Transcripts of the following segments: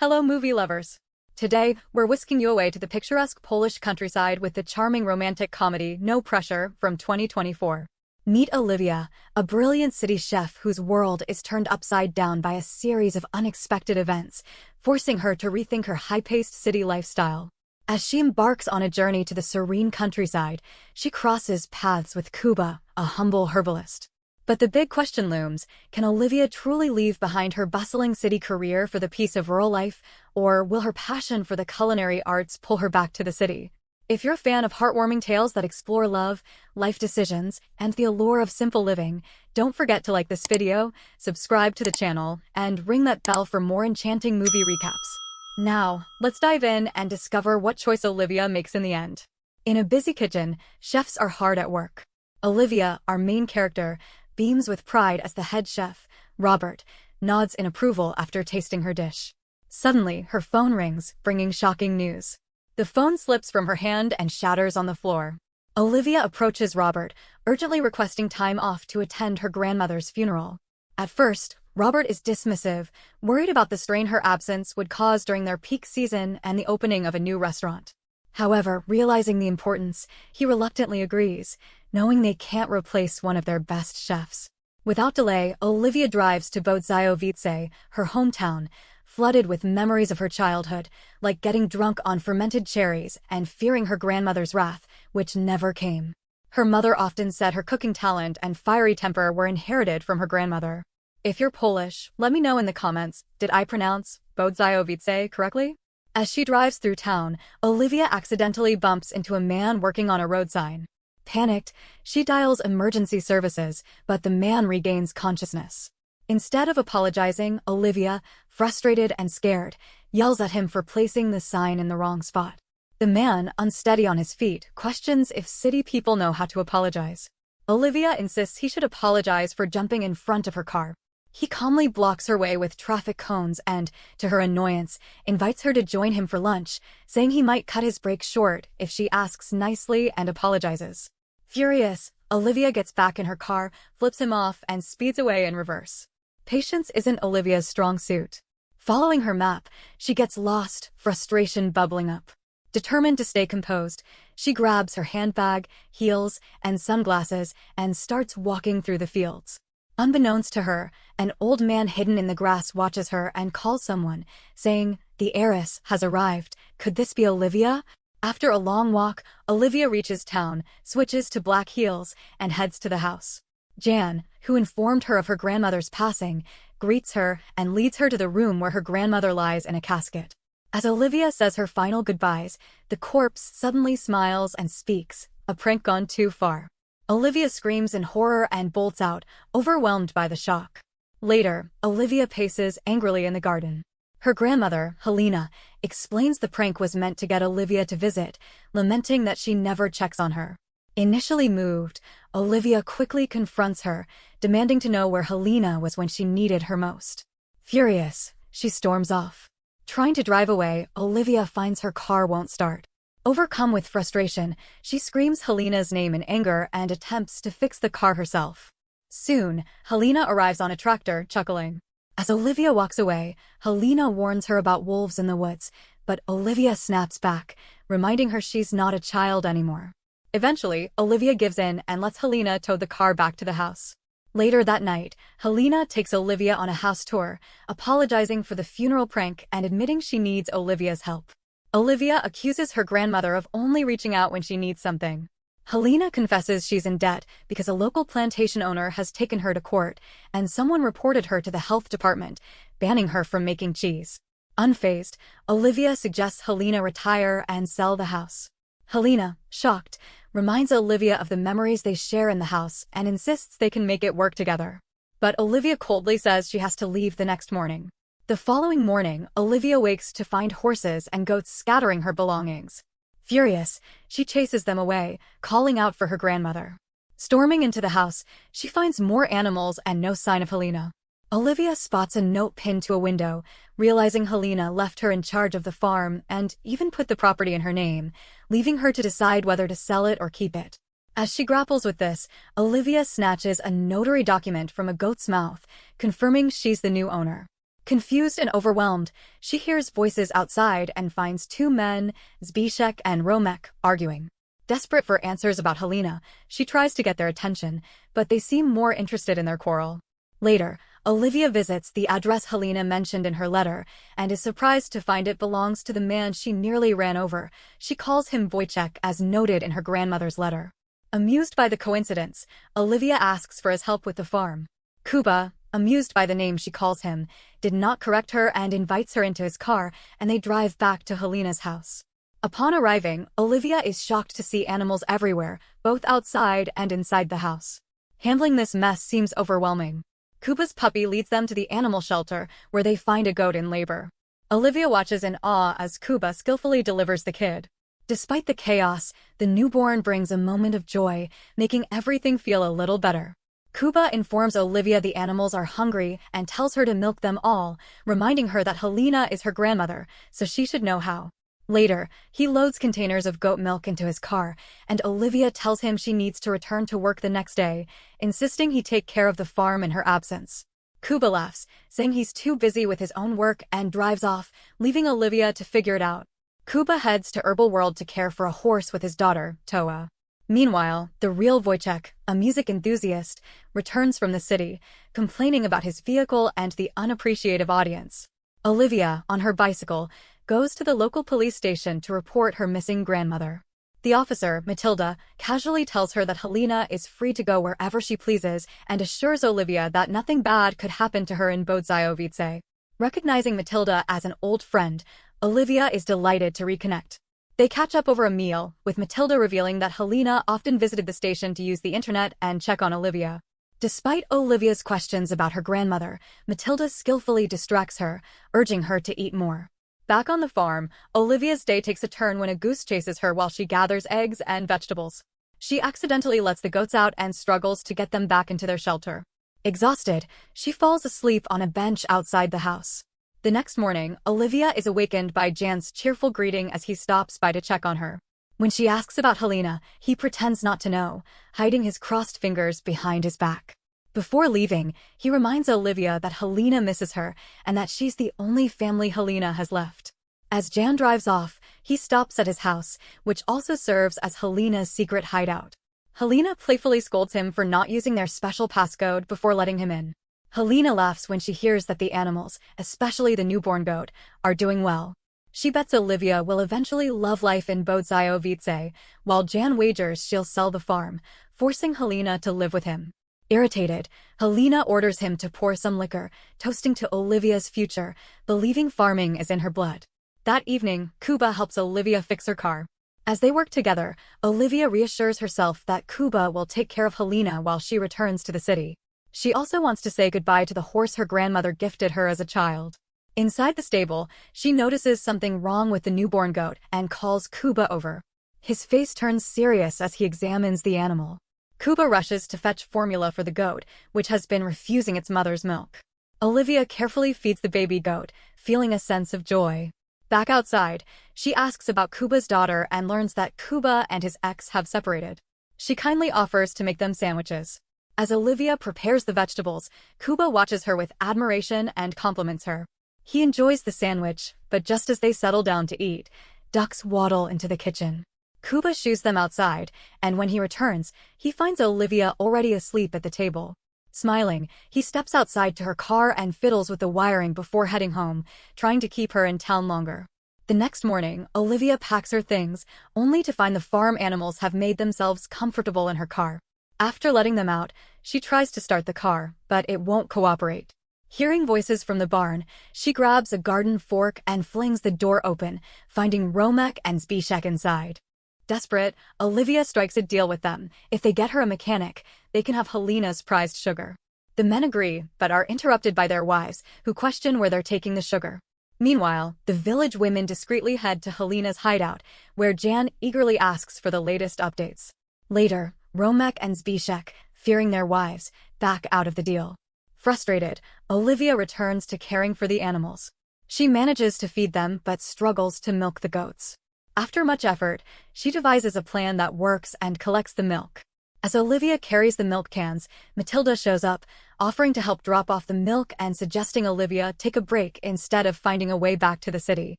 Hello movie lovers! Today, we're whisking you away to the picturesque Polish countryside with the charming romantic comedy No Pressure from 2024. Meet Olivia, a brilliant city chef whose world is turned upside down by a series of unexpected events, forcing her to rethink her high-paced city lifestyle. As she embarks on a journey to the serene countryside, she crosses paths with Kuba, a humble herbalist. But the big question looms, can Olivia truly leave behind her bustling city career for the peace of rural life, or will her passion for the culinary arts pull her back to the city? If you're a fan of heartwarming tales that explore love, life decisions, and the allure of simple living, don't forget to like this video, subscribe to the channel, and ring that bell for more enchanting movie recaps. Now, let's dive in and discover what choice Olivia makes in the end. In a busy kitchen, chefs are hard at work. Olivia, our main character, beams with pride as the head chef. Robert nods in approval after tasting her dish. Suddenly, her phone rings, bringing shocking news. The phone slips from her hand and shatters on the floor. Olivia approaches Robert, urgently requesting time off to attend her grandmother's funeral. At first, Robert is dismissive, worried about the strain her absence would cause during their peak season and the opening of a new restaurant. However, realizing the importance, he reluctantly agrees, knowing they can't replace one of their best chefs. Without delay, Olivia drives to Bodzajowice, her hometown, flooded with memories of her childhood, like getting drunk on fermented cherries and fearing her grandmother's wrath, which never came. Her mother often said her cooking talent and fiery temper were inherited from her grandmother. If you're Polish, let me know in the comments, did I pronounce Bodzajowice correctly? As she drives through town, Olivia accidentally bumps into a man working on a road sign. Panicked, she dials emergency services, but the man regains consciousness. Instead of apologizing, Olivia, frustrated and scared, yells at him for placing the sign in the wrong spot. The man, unsteady on his feet, questions if city people know how to apologize. Olivia insists he should apologize for jumping in front of her car. He calmly blocks her way with traffic cones and, to her annoyance, invites her to join him for lunch, saying he might cut his break short if she asks nicely and apologizes. Furious, Olivia gets back in her car, flips him off, and speeds away in reverse. Patience isn't Olivia's strong suit. Following her map, she gets lost, frustration bubbling up. Determined to stay composed, she grabs her handbag, heels, and sunglasses and starts walking through the fields. Unbeknownst to her, an old man hidden in the grass watches her and calls someone, saying, "The heiress has arrived. Could this be Olivia?" After a long walk, Olivia reaches town, switches to black heels, and heads to the house. Jan, who informed her of her grandmother's passing, greets her and leads her to the room where her grandmother lies in a casket. As Olivia says her final goodbyes, the corpse suddenly smiles and speaks, a prank gone too far. Olivia screams in horror and bolts out, overwhelmed by the shock. Later, Olivia paces angrily in the garden. Her grandmother, Helena, explains the prank was meant to get Olivia to visit, lamenting that she never checks on her. Initially moved, Olivia quickly confronts her, demanding to know where Helena was when she needed her most. Furious, she storms off. Trying to drive away, Olivia finds her car won't start. Overcome with frustration, she screams Helena's name in anger and attempts to fix the car herself. Soon, Helena arrives on a tractor, chuckling. As Olivia walks away, Helena warns her about wolves in the woods, but Olivia snaps back, reminding her she's not a child anymore. Eventually, Olivia gives in and lets Helena tow the car back to the house. Later that night, Helena takes Olivia on a house tour, apologizing for the funeral prank and admitting she needs Olivia's help. Olivia accuses her grandmother of only reaching out when she needs something. Helena confesses she's in debt because a local plantation owner has taken her to court, and someone reported her to the health department, banning her from making cheese. Unfazed, Olivia suggests Helena retire and sell the house. Helena, shocked, reminds Olivia of the memories they share in the house and insists they can make it work together. But Olivia coldly says she has to leave the next morning. The following morning, Olivia wakes to find horses and goats scattering her belongings. Furious, she chases them away, calling out for her grandmother. Storming into the house, she finds more animals and no sign of Helena. Olivia spots a note pinned to a window, realizing Helena left her in charge of the farm and even put the property in her name, leaving her to decide whether to sell it or keep it. As she grapples with this, Olivia snatches a notary document from a goat's mouth, confirming she's the new owner. Confused and overwhelmed, she hears voices outside and finds two men, Zbyszek and Romek, arguing. Desperate for answers about Helena, she tries to get their attention, but they seem more interested in their quarrel. Later, Olivia visits the address Helena mentioned in her letter and is surprised to find it belongs to the man she nearly ran over. She calls him Wojciech as noted in her grandmother's letter. Amused by the coincidence, Olivia asks for his help with the farm. Kuba, amused by the name she calls him, did not correct her and invites her into his car, and they drive back to Helena's house. Upon arriving, Olivia is shocked to see animals everywhere, both outside and inside the house. Handling this mess seems overwhelming. Kuba's puppy leads them to the animal shelter, where they find a goat in labor. Olivia watches in awe as Kuba skillfully delivers the kid. Despite the chaos, the newborn brings a moment of joy, making everything feel a little better. Kuba informs Olivia the animals are hungry and tells her to milk them all, reminding her that Helena is her grandmother, so she should know how. Later, he loads containers of goat milk into his car, and Olivia tells him she needs to return to work the next day, insisting he take care of the farm in her absence. Kuba laughs, saying he's too busy with his own work and drives off, leaving Olivia to figure it out. Kuba heads to Herbal World to care for a horse with his daughter, Toa. Meanwhile, the real Wojciech, a music enthusiast, returns from the city, complaining about his vehicle and the unappreciative audience. Olivia, on her bicycle, goes to the local police station to report her missing grandmother. The officer, Matilda, casually tells her that Helena is free to go wherever she pleases and assures Olivia that nothing bad could happen to her in Bodzajovice. Recognizing Matilda as an old friend, Olivia is delighted to reconnect. They catch up over a meal, with Matilda revealing that Helena often visited the station to use the internet and check on Olivia. Despite Olivia's questions about her grandmother, Matilda skillfully distracts her, urging her to eat more. Back on the farm, Olivia's day takes a turn when a goose chases her while she gathers eggs and vegetables. She accidentally lets the goats out and struggles to get them back into their shelter. Exhausted, she falls asleep on a bench outside the house. The next morning, Olivia is awakened by Jan's cheerful greeting as he stops by to check on her. When she asks about Helena, he pretends not to know, hiding his crossed fingers behind his back. Before leaving, he reminds Olivia that Helena misses her and that she's the only family Helena has left. As Jan drives off, he stops at his house, which also serves as Helena's secret hideout. Helena playfully scolds him for not using their special passcode before letting him in. Helena laughs when she hears that the animals, especially the newborn goat, are doing well. She bets Olivia will eventually love life in Bodzajovice, while Jan wagers she'll sell the farm, forcing Helena to live with him. Irritated, Helena orders him to pour some liquor, toasting to Olivia's future, believing farming is in her blood. That evening, Kuba helps Olivia fix her car. As they work together, Olivia reassures herself that Kuba will take care of Helena while she returns to the city. She also wants to say goodbye to the horse her grandmother gifted her as a child. Inside the stable, she notices something wrong with the newborn goat and calls Kuba over. His face turns serious as he examines the animal. Kuba rushes to fetch formula for the goat, which has been refusing its mother's milk. Olivia carefully feeds the baby goat, feeling a sense of joy. Back outside, she asks about Kuba's daughter and learns that Kuba and his ex have separated. She kindly offers to make them sandwiches. As Olivia prepares the vegetables, Kuba watches her with admiration and compliments her. He enjoys the sandwich, but just as they settle down to eat, ducks waddle into the kitchen. Kuba shoos them outside, and when he returns, he finds Olivia already asleep at the table. Smiling, he steps outside to her car and fiddles with the wiring before heading home, trying to keep her in town longer. The next morning, Olivia packs her things, only to find the farm animals have made themselves comfortable in her car. After letting them out, she tries to start the car, but it won't cooperate. Hearing voices from the barn, she grabs a garden fork and flings the door open, finding Romek and Zbyszek inside. Desperate, Olivia strikes a deal with them. If they get her a mechanic, they can have Helena's prized sugar. The men agree, but are interrupted by their wives, who question where they're taking the sugar. Meanwhile, the village women discreetly head to Helena's hideout, where Jan eagerly asks for the latest updates. Later, Romek and Zbyszek, fearing their wives, back out of the deal. Frustrated, Olivia returns to caring for the animals. She manages to feed them but struggles to milk the goats. After much effort, she devises a plan that works and collects the milk. As Olivia carries the milk cans, Matilda shows up, offering to help drop off the milk and suggesting Olivia take a break instead of finding a way back to the city.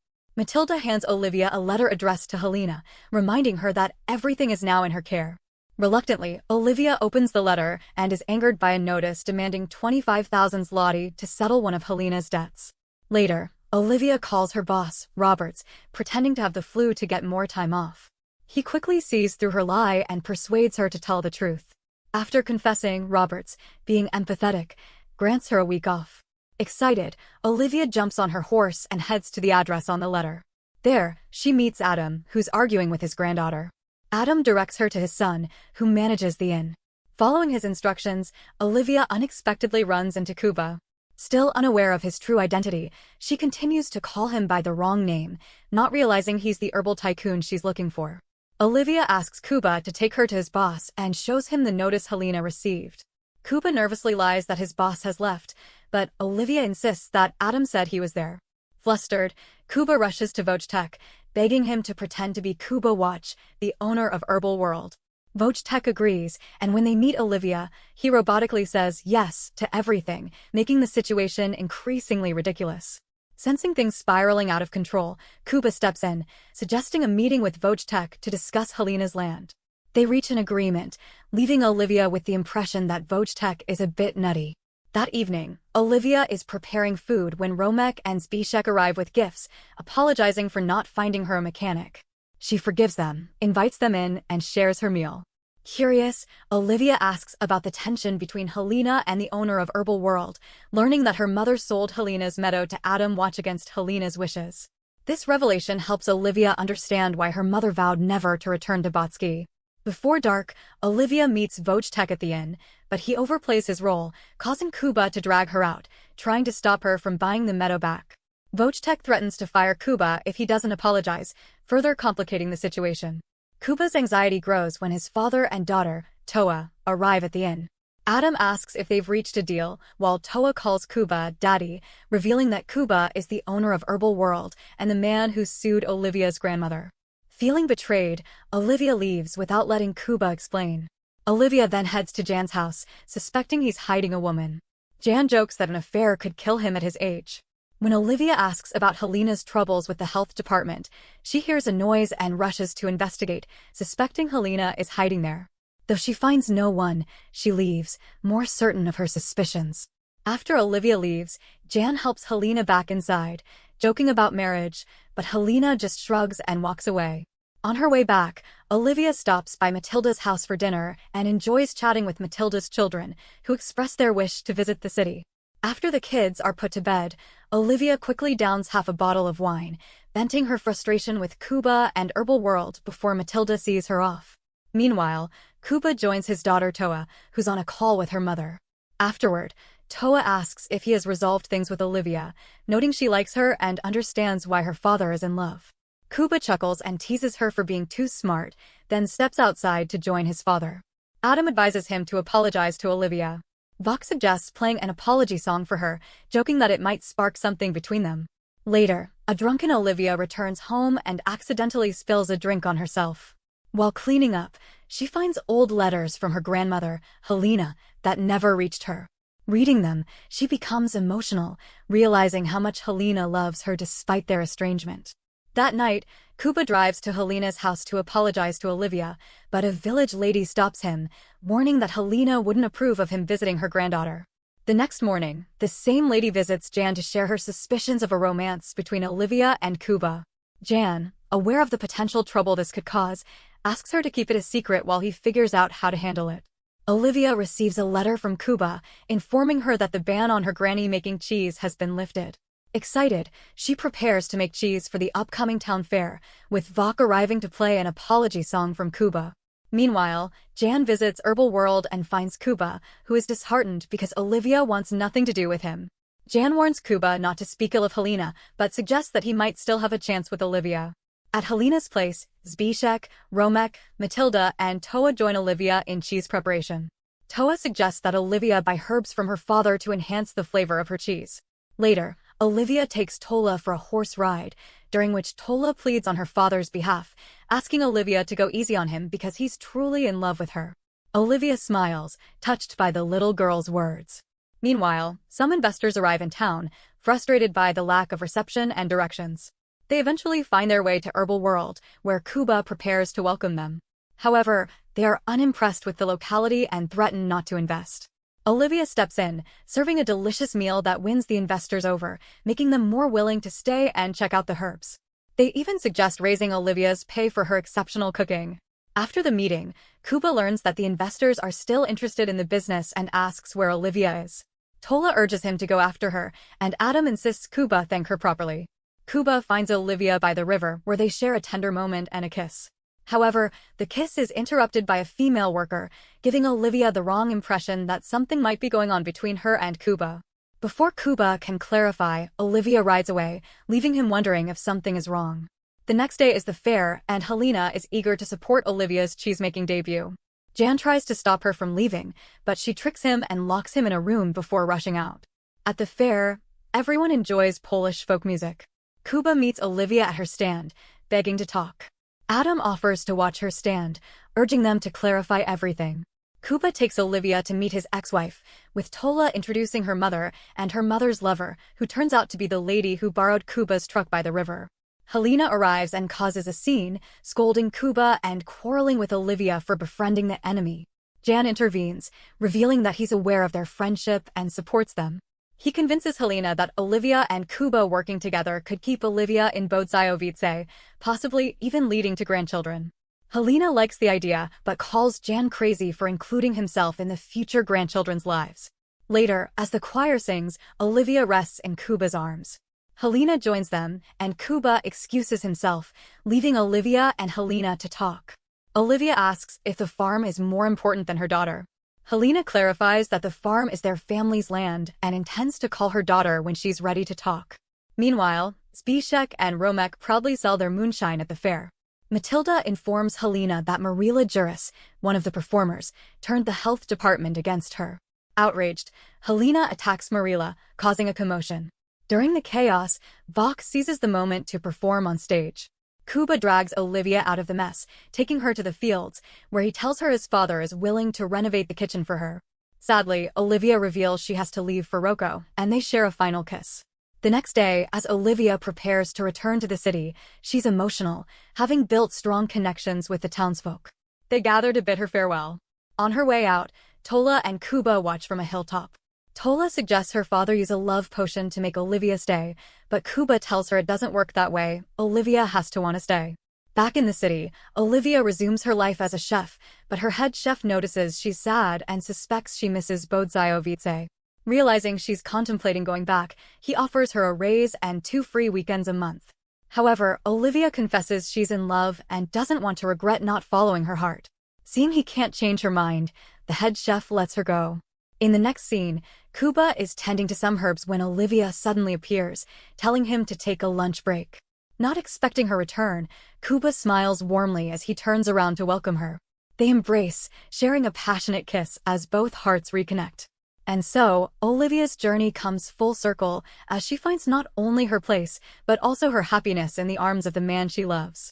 Matilda hands Olivia a letter addressed to Helena, reminding her that everything is now in her care. Reluctantly, Olivia opens the letter and is angered by a notice demanding 25,000 zloty to settle one of Helena's debts. Later, Olivia calls her boss, Roberts, pretending to have the flu to get more time off. He quickly sees through her lie and persuades her to tell the truth. After confessing, Roberts, being empathetic, grants her a week off. Excited, Olivia jumps on her horse and heads to the address on the letter. There, she meets Adam, who's arguing with his granddaughter. Adam directs her to his son, who manages the inn. Following his instructions, Olivia unexpectedly runs into Kuba. Still unaware of his true identity, she continues to call him by the wrong name, not realizing he's the herbal tycoon she's looking for. Olivia asks Kuba to take her to his boss and shows him the notice Helena received. Kuba nervously lies that his boss has left, but Olivia insists that Adam said he was there. Flustered, Kuba rushes to Wojtek, begging him to pretend to be Kuba Watch, the owner of Herbal World. Wojtek agrees, and when they meet Olivia, he robotically says yes to everything, making the situation increasingly ridiculous. Sensing things spiraling out of control, Kuba steps in, suggesting a meeting with Wojtek to discuss Helena's land. They reach an agreement, leaving Olivia with the impression that Wojtek is a bit nutty. That evening, Olivia is preparing food when Romek and Zbyszek arrive with gifts, apologizing for not finding her a mechanic. She forgives them, invites them in, and shares her meal. Curious, Olivia asks about the tension between Helena and the owner of Herbal World, learning that her mother sold Helena's meadow to Adam Watch against Helena's wishes. This revelation helps Olivia understand why her mother vowed never to return to Botsky. Before dark, Olivia meets Wojtek at the inn, but he overplays his role, causing Kuba to drag her out, trying to stop her from buying the meadow back. Wojtek threatens to fire Kuba if he doesn't apologize, further complicating the situation. Kuba's anxiety grows when his father and daughter, Toa, arrive at the inn. Adam asks if they've reached a deal, while Toa calls Kuba Daddy, revealing that Kuba is the owner of Herbal World and the man who sued Olivia's grandmother. Feeling betrayed, Olivia leaves without letting Kuba explain. Olivia then heads to Jan's house, suspecting he's hiding a woman. Jan jokes that an affair could kill him at his age. When Olivia asks about Helena's troubles with the health department, she hears a noise and rushes to investigate, suspecting Helena is hiding there. Though she finds no one, she leaves, more certain of her suspicions. After Olivia leaves, Jan helps Helena back inside, joking about marriage, but Helena just shrugs and walks away. On her way back, Olivia stops by Matilda's house for dinner and enjoys chatting with Matilda's children, who express their wish to visit the city. After the kids are put to bed, Olivia quickly downs half a bottle of wine, venting her frustration with Kuba and Herbal World before Matilda sees her off. Meanwhile, Kuba joins his daughter Toa, who's on a call with her mother. Afterward, Toa asks if he has resolved things with Olivia, noting she likes her and understands why her father is in love. Kuba chuckles and teases her for being too smart, then steps outside to join his father. Adam advises him to apologize to Olivia. Vok suggests playing an apology song for her, joking that it might spark something between them. Later, a drunken Olivia returns home and accidentally spills a drink on herself. While cleaning up, she finds old letters from her grandmother, Helena, that never reached her. Reading them, she becomes emotional, realizing how much Helena loves her despite their estrangement. That night, Kuba drives to Helena's house to apologize to Olivia, but a village lady stops him, warning that Helena wouldn't approve of him visiting her granddaughter. The next morning, the same lady visits Jan to share her suspicions of a romance between Olivia and Kuba. Jan, aware of the potential trouble this could cause, asks her to keep it a secret while he figures out how to handle it. Olivia receives a letter from Kuba, informing her that the ban on her granny making cheese has been lifted. Excited, she prepares to make cheese for the upcoming town fair, with Vok arriving to play an apology song from Kuba. Meanwhile, Jan visits Herbal World and finds Kuba, who is disheartened because Olivia wants nothing to do with him. Jan warns Kuba not to speak ill of Helena, but suggests that he might still have a chance with Olivia. At Helena's place, Zbyszek, Romek, Matilda, and Toa join Olivia in cheese preparation. Toa suggests that Olivia buy herbs from her father to enhance the flavor of her cheese. Later, Olivia takes Tola for a horse ride, during which Tola pleads on her father's behalf, asking Olivia to go easy on him because he's truly in love with her. Olivia smiles, touched by the little girl's words. Meanwhile, some investors arrive in town, frustrated by the lack of reception and directions. They eventually find their way to Herbal World, where Kuba prepares to welcome them. However, they are unimpressed with the locality and threaten not to invest. Olivia steps in, serving a delicious meal that wins the investors over, making them more willing to stay and check out the herbs. They even suggest raising Olivia's pay for her exceptional cooking. After the meeting, Kuba learns that the investors are still interested in the business and asks where Olivia is. Tola urges him to go after her, and Adam insists Kuba thank her properly. Kuba finds Olivia by the river, where they share a tender moment and a kiss. However, the kiss is interrupted by a female worker, giving Olivia the wrong impression that something might be going on between her and Kuba. Before Kuba can clarify, Olivia rides away, leaving him wondering if something is wrong. The next day is the fair, and Helena is eager to support Olivia's cheesemaking debut. Jan tries to stop her from leaving, but she tricks him and locks him in a room before rushing out. At the fair, everyone enjoys Polish folk music. Kuba meets Olivia at her stand, begging to talk. Adam offers to watch her stand, urging them to clarify everything. Kuba takes Olivia to meet his ex-wife, with Tola introducing her mother and her mother's lover, who turns out to be the lady who borrowed Kuba's truck by the river. Helena arrives and causes a scene, scolding Kuba and quarreling with Olivia for befriending the enemy. Jan intervenes, revealing that he's aware of their friendship and supports them. He convinces Helena that Olivia and Kuba working together could keep Olivia in Bodzajowice, possibly even leading to grandchildren. Helena likes the idea, but calls Jan crazy for including himself in the future grandchildren's lives. Later, as the choir sings, Olivia rests in Kuba's arms. Helena joins them, and Kuba excuses himself, leaving Olivia and Helena to talk. Olivia asks if the farm is more important than her daughter. Helena clarifies that the farm is their family's land and intends to call her daughter when she's ready to talk. Meanwhile, Zbyszek and Romek proudly sell their moonshine at the fair. Matilda informs Helena that Marila Juris, one of the performers, turned the health department against her. Outraged, Helena attacks Marila, causing a commotion. During the chaos, Vox seizes the moment to perform on stage. Kuba drags Olivia out of the mess, taking her to the fields, where he tells her his father is willing to renovate the kitchen for her. Sadly, Olivia reveals she has to leave for Rocco, and they share a final kiss. The next day, as Olivia prepares to return to the city, she's emotional, having built strong connections with the townsfolk. They gather to bid her farewell. On her way out, Tola and Kuba watch from a hilltop. Tola suggests her father use a love potion to make Olivia stay, but Kuba tells her it doesn't work that way. Olivia has to want to stay. Back in the city, Olivia resumes her life as a chef, but her head chef notices she's sad and suspects she misses Bodzajowice. Realizing she's contemplating going back, he offers her a raise and 2 free weekends a month. However, Olivia confesses she's in love and doesn't want to regret not following her heart. Seeing he can't change her mind, the head chef lets her go. In the next scene, Kuba is tending to some herbs when Olivia suddenly appears, telling him to take a lunch break. Not expecting her return, Kuba smiles warmly as he turns around to welcome her. They embrace, sharing a passionate kiss as both hearts reconnect. And so, Olivia's journey comes full circle as she finds not only her place, but also her happiness in the arms of the man she loves.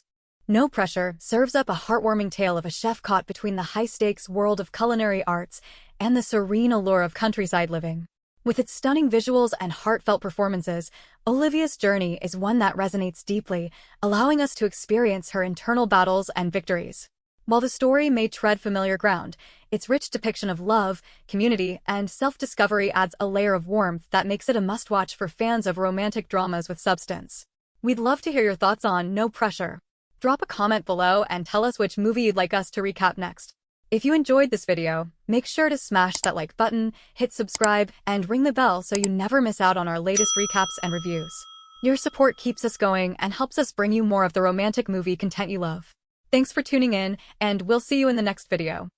No Pressure serves up a heartwarming tale of a chef caught between the high-stakes world of culinary arts and the serene allure of countryside living. With its stunning visuals and heartfelt performances, Olivia's journey is one that resonates deeply, allowing us to experience her internal battles and victories. While the story may tread familiar ground, its rich depiction of love, community, and self-discovery adds a layer of warmth that makes it a must-watch for fans of romantic dramas with substance. We'd love to hear your thoughts on No Pressure. Drop a comment below and tell us which movie you'd like us to recap next. If you enjoyed this video, make sure to smash that like button, hit subscribe, and ring the bell so you never miss out on our latest recaps and reviews. Your support keeps us going and helps us bring you more of the romantic movie content you love. Thanks for tuning in, and we'll see you in the next video.